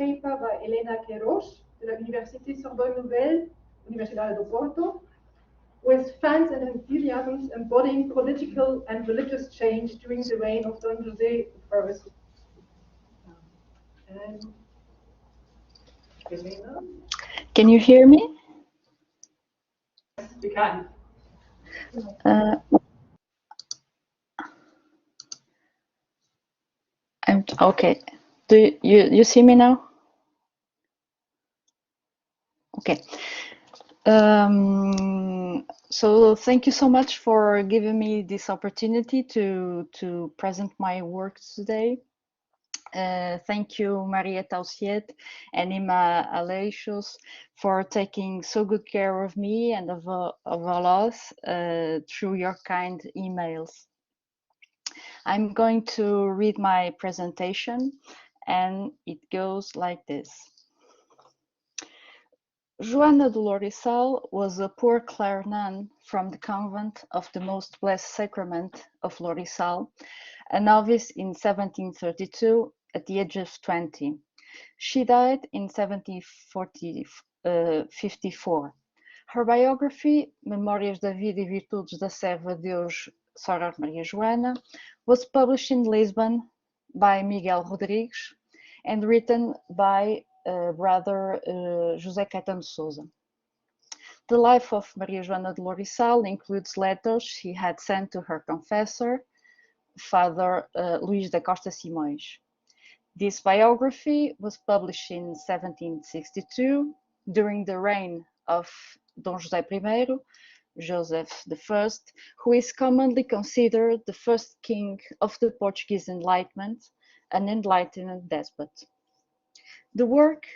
paper by Helena Queirós de la Université Sorbonne Nouvelle, Universidade do Porto, with fans and enthusiasms embodying political and religious change during the reign of Don José I. And Helena? Can you hear me? Yes, we can. Okay. Do you see me now? Okay. So thank you so much for giving me this opportunity to present my work today. Thank you, Maria Tausiet and Ima Aleisios, for taking so good care of me and of all us through your kind emails. I'm going to read my presentation, and it goes like this. Joana de Lourissal was a poor Clare nun from the convent of the Most Blessed Sacrament of Lourissal, a novice in 1732 at the age of 20. She died in 1754. Her biography, Memórias da Vida e Virtudes da Serva de Deus Sorar Maria Joana, was published in Lisbon by Miguel Rodrigues and written by brother José Caetano Souza. The life of Maria Joana de Lourissal includes letters she had sent to her confessor, Father Luís da Costa Simões. This biography was published in 1762 during the reign of Dom José I, Joseph I, who is commonly considered the first king of the Portuguese Enlightenment, an enlightened despot. The work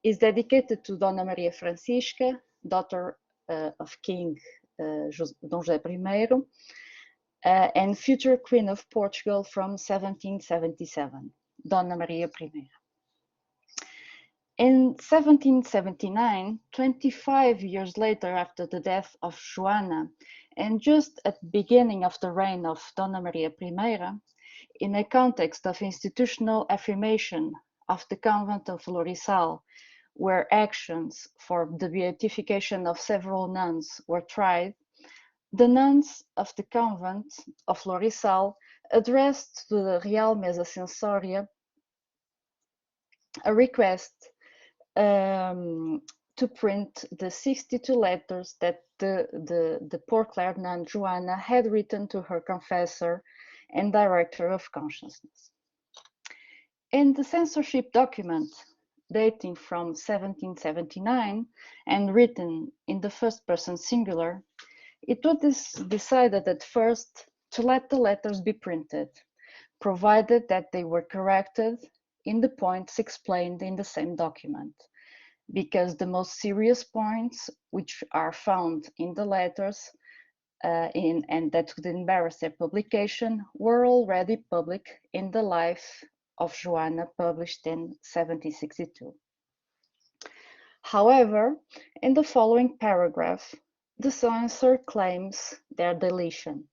is dedicated to Dona Maria Francisca, daughter of King Dom José I, and future Queen of Portugal from 1777, Dona Maria I. In 1779, 25 years later after the death of Joana, and just at the beginning of the reign of Dona Maria I, in a context of institutional affirmation of the convent of Lourissal, where actions for the beatification of several nuns were tried, the nuns of the convent of Lourissal addressed to the Real Mesa Censoria a request to print the 62 letters that the poor Clare nun Joana had written to her confessor and director of consciousness. In the censorship document dating from 1779 and written in the first person singular, it was decided at first to let the letters be printed, provided that they were corrected in the points explained in the same document, because the most serious points which are found in the letters and that would embarrass their publication were already public in the life of Joana, published in 1762. However, in the following paragraph, the censor claims their deletion.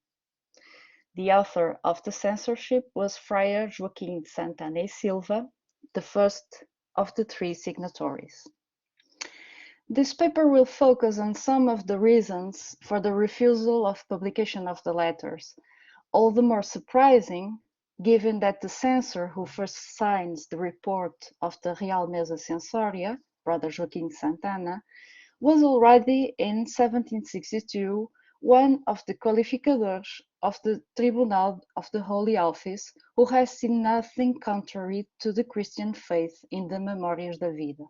The author of the censorship was Friar Joaquim Santana e Silva, the first of the three signatories. This paper will focus on some of the reasons for the refusal of publication of the letters, all the more surprising given that the censor who first signs the report of the Real Mesa Censoria, Brother Joaquim Santana, was already in 1762 one of the qualificadores of the Tribunal of the Holy Office, who has seen nothing contrary to the Christian faith in the Memórias da Vida.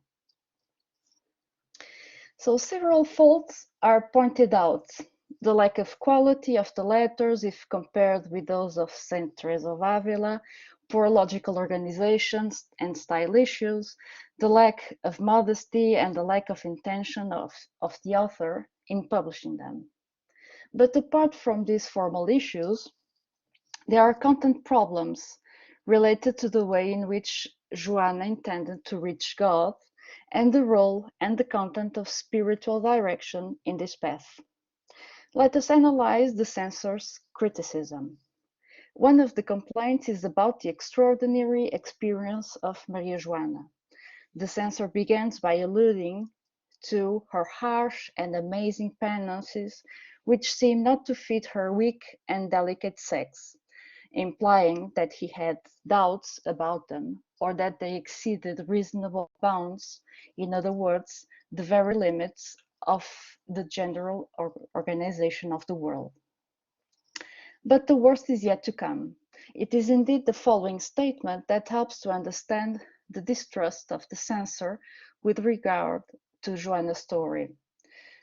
So several faults are pointed out: the lack of quality of the letters if compared with those of Saint Teresa of Avila, poor logical organizations and style issues, the lack of modesty and the lack of intention of the author in publishing them. But apart from these formal issues, there are content problems related to the way in which Joana intended to reach God and the role and the content of spiritual direction in this path. Let us analyze the censor's criticism. One of the complaints is about the extraordinary experience of Maria Joana. The censor begins by alluding to her harsh and amazing penances, which seem not to fit her weak and delicate sex, implying that he had doubts about them or that they exceeded reasonable bounds, in other words, the very limits of the general organization of the world. But the worst is yet to come. It is indeed the following statement that helps to understand the distrust of the censor with regard to Joanna's story.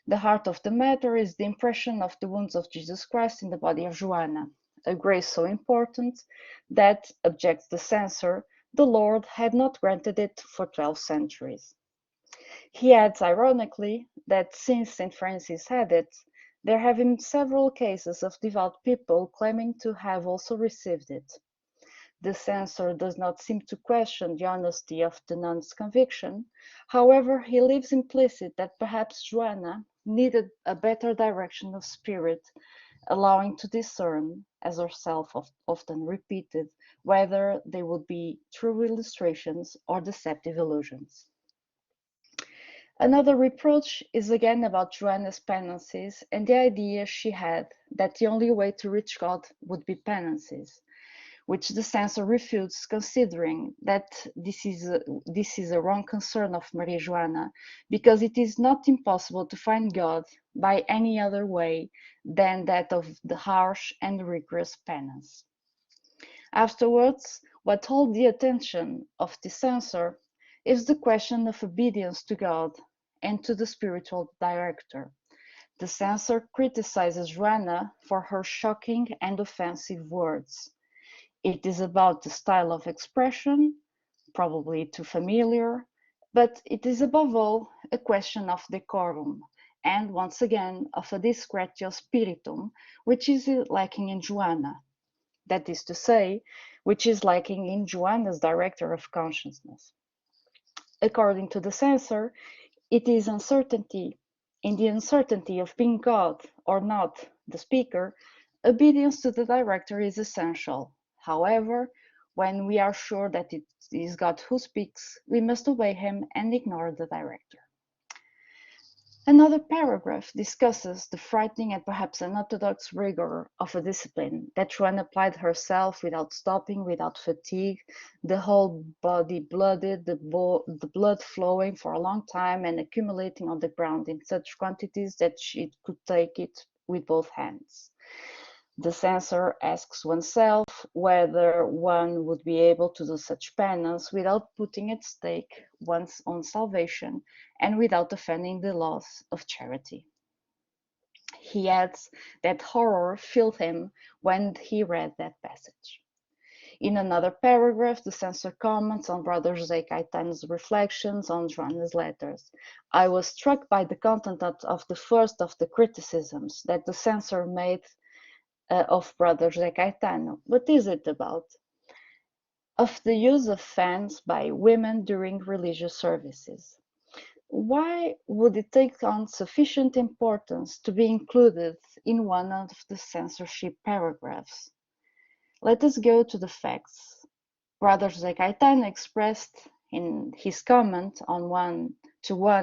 The heart of the matter is the impression of the wounds of Jesus Christ in the body of Joanna, a grace so important that, objects the censor, the Lord had not granted it for 12 centuries. He adds ironically that since St. Francis had it, there have been several cases of devout people claiming to have also received it. The censor does not seem to question the honesty of the nun's conviction. However, he leaves implicit that perhaps Joanna needed a better direction of spirit, allowing to discern, as herself often repeated, whether they would be true illustrations or deceptive illusions. Another reproach is again about Joanna's penances and the idea she had that the only way to reach God would be penances, which the censor refutes, considering that this is a wrong concern of Maria Joanna, because it is not impossible to find God by any other way than that of the harsh and rigorous penance. Afterwards, what holds the attention of the censor is the question of obedience to God and to the spiritual director. The censor criticizes Joanna for her shocking and offensive words. It is about the style of expression, probably too familiar, but it is above all a question of decorum, and once again of a discretio spiritum, which is lacking in Joanna. That is to say, which is lacking in Joanna's director of consciousness. According to the censor, it is uncertainty, in the uncertainty of being God or not the speaker, obedience to the director is essential. However, when we are sure that it is God who speaks, we must obey him and ignore the director. Another paragraph discusses the frightening and perhaps unorthodox rigor of a discipline that Joanna applied herself without stopping, without fatigue, the whole body blooded, the blood flowing for a long time and accumulating on the ground in such quantities that she could take it with both hands. The censor asks oneself whether one would be able to do such penance without putting at stake one's own salvation and without offending the laws of charity. He adds that horror filled him when he read that passage. In another paragraph, the censor comments on Brother José Caetano's reflections on Joanna's letters. I was struck by the content of the first of the criticisms that the censor made of Brother José Caetano. What is it about? Of the use of fans by women during religious services. Why would it take on sufficient importance to be included in one of the censorship paragraphs? Let us go to the facts. Brother José Caetano expressed in his comment on one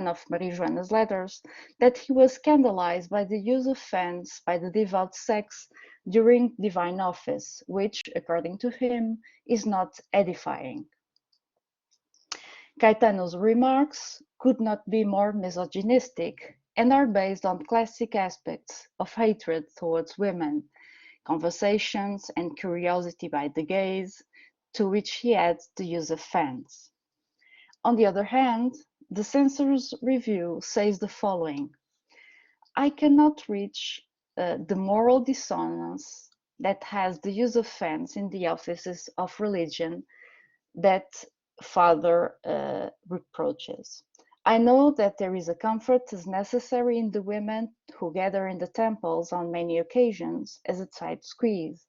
of Maria Joana's letters that he was scandalized by the use of fans by the devout sex during divine office, which, according to him, is not edifying. Caetano's remarks could not be more misogynistic and are based on classic aspects of hatred towards women, conversations and curiosity by the gaze, to which he adds the use of fans. On the other hand, the censor's review says the following: I cannot reach the moral dissonance that has the use of fans in the offices of religion that Father reproaches. I know that there is a comfort as necessary in the women who gather in the temples on many occasions as a tight squeeze,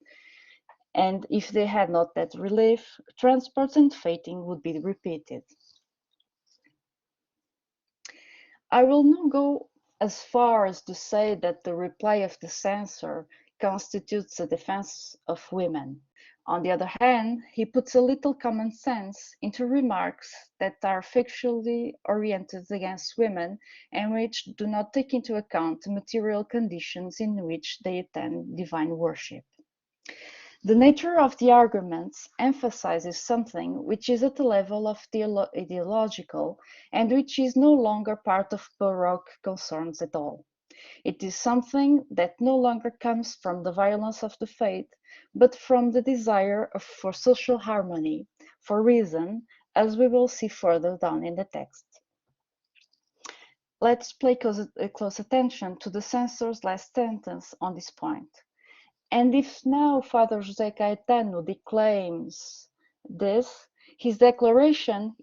and if they had not that relief, transports and fating would be repeated. I will not go as far as to say that the reply of the censor constitutes a defense of women. On the other hand, he puts a little common sense into remarks that are factually oriented against women and which do not take into account the material conditions in which they attend divine worship. The nature of the arguments emphasizes something which is at the level of the ideological and which is no longer part of Baroque concerns at all. It is something that no longer comes from the violence of the faith, but from the desire for social harmony, for reason, as we will see further down in the text. Let's pay close attention to the censor's last sentence on this point. And if now Father José Caetano declaims this, his declaration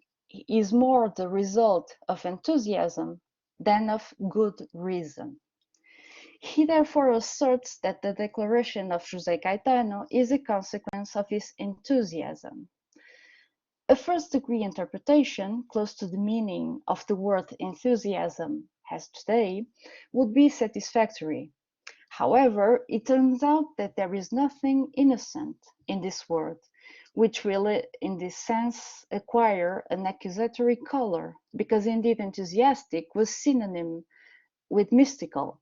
is more the result of enthusiasm than of good reason. He therefore asserts that the declaration of José Caetano is a consequence of his enthusiasm. A first-degree interpretation, close to the meaning of the word enthusiasm has today, would be satisfactory. However, it turns out that there is nothing innocent in this word, which will, in this sense, acquire an accusatory color, because indeed enthusiastic was synonym with mystical,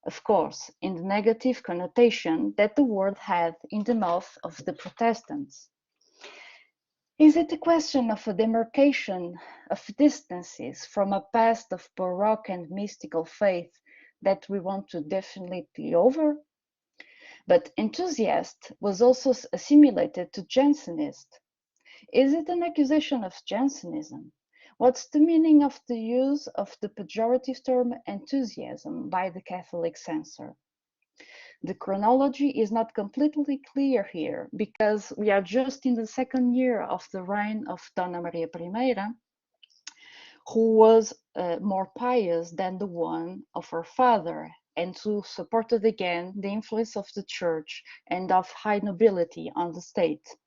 of course, in the negative connotation that the word had in the mouth of the Protestants. Is it a question of a demarcation of distances from a past of Baroque and mystical faith that we want to definitely over? But enthusiast was also assimilated to Jansenist. Is it an accusation of Jansenism? What's the meaning of the use of the pejorative term enthusiasm by the Catholic censor? The chronology is not completely clear here because we are just in the second year of the reign of Dona Maria I, who was more pious than the one of her father, and who supported again the influence of the church and of high nobility on the state.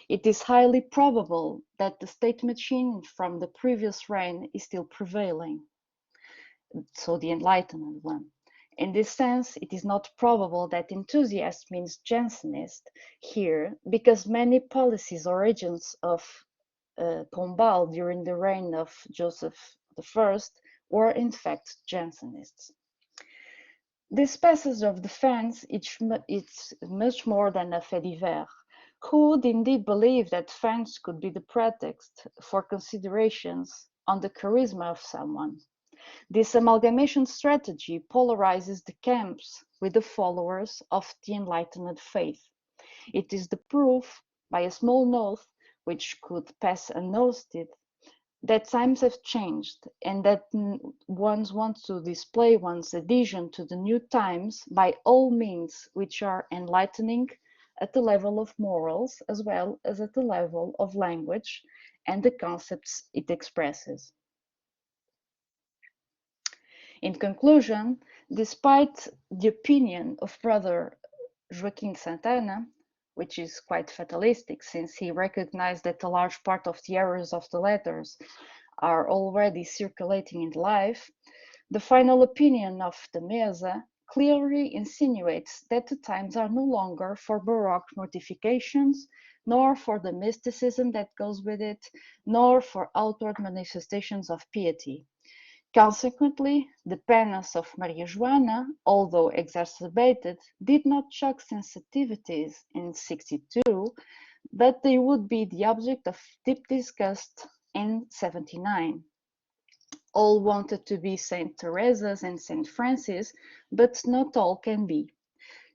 It is highly probable that the state machine from the previous reign is still prevailing, so the enlightened one. In this sense, it is not probable that enthusiast means Jansenist here, because many policies or agents of Pombal during the reign of Joseph I were in fact Jansenists. This passage of defense it's much more than a fait divers. Who would indeed believe that fans could be the pretext for considerations on the charisma of someone? This amalgamation strategy polarizes the camps with the followers of the enlightened faith. It is the proof, by a small note, which could pass unnoticed, that times have changed and that one wants to display one's adhesion to the new times by all means which are enlightening at the level of morals as well as at the level of language and the concepts it expresses. In conclusion, despite the opinion of Brother Joaquim Santana, which is quite fatalistic since he recognized that a large part of the errors of the letters are already circulating in life, the final opinion of the Mesa clearly insinuates that the times are no longer for Baroque mortifications, nor for the mysticism that goes with it, nor for outward manifestations of piety. Consequently, the penance of Maria Joana, although exacerbated, did not shock sensitivities in 62, but they would be the object of deep disgust in 79. All wanted to be Saint Teresa's and Saint Francis, but not all can be.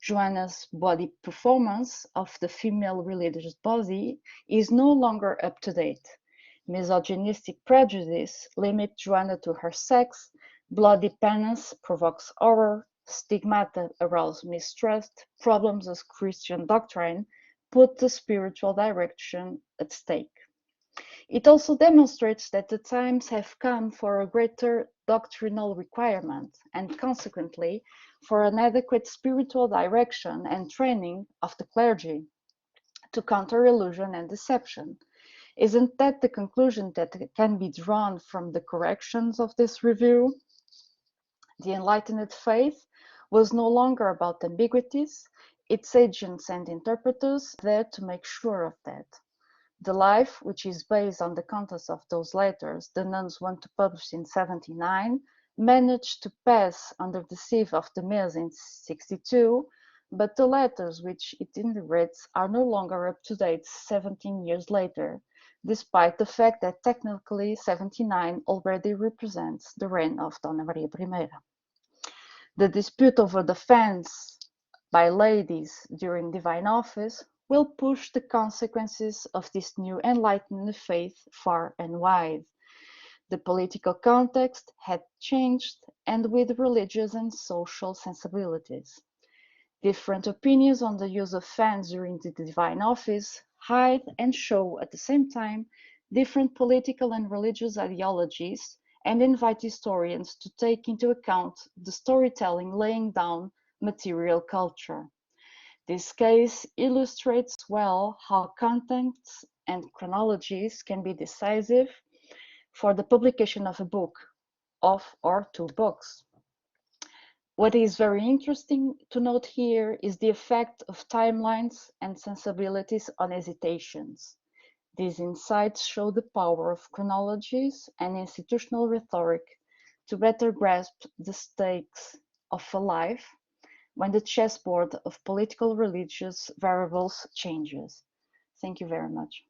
Joana's body performance of the female religious body is no longer up to date. Misogynistic prejudice limits Joana to her sex, bloody penance provokes horror, stigmata arouse mistrust, problems of Christian doctrine put the spiritual direction at stake. It also demonstrates that the times have come for a greater doctrinal requirement and consequently for an adequate spiritual direction and training of the clergy to counter illusion and deception. Isn't that the conclusion that can be drawn from the corrections of this review? The enlightened faith was no longer about ambiguities, its agents and interpreters there to make sure of that. The Life, which is based on the contents of those letters the nuns want to publish in 79, managed to pass under the sieve of the Maze in 62, but the letters which it integrates are no longer up to date 17 years later, despite the fact that technically 79 already represents the reign of Dona Maria I. The dispute over the fans by ladies during divine office will push the consequences of this new enlightened faith far and wide. The political context had changed, and with religious and social sensibilities. Different opinions on the use of fans during the divine office hide and show at the same time different political and religious ideologies and invite historians to take into account the storytelling laying down material culture. This case illustrates well how contents and chronologies can be decisive for the publication of a book, of or two books. What is very interesting to note here is the effect of timelines and sensibilities on hesitations. These insights show the power of chronologies and institutional rhetoric to better grasp the stakes of a life when the chessboard of political religious variables changes. Thank you very much.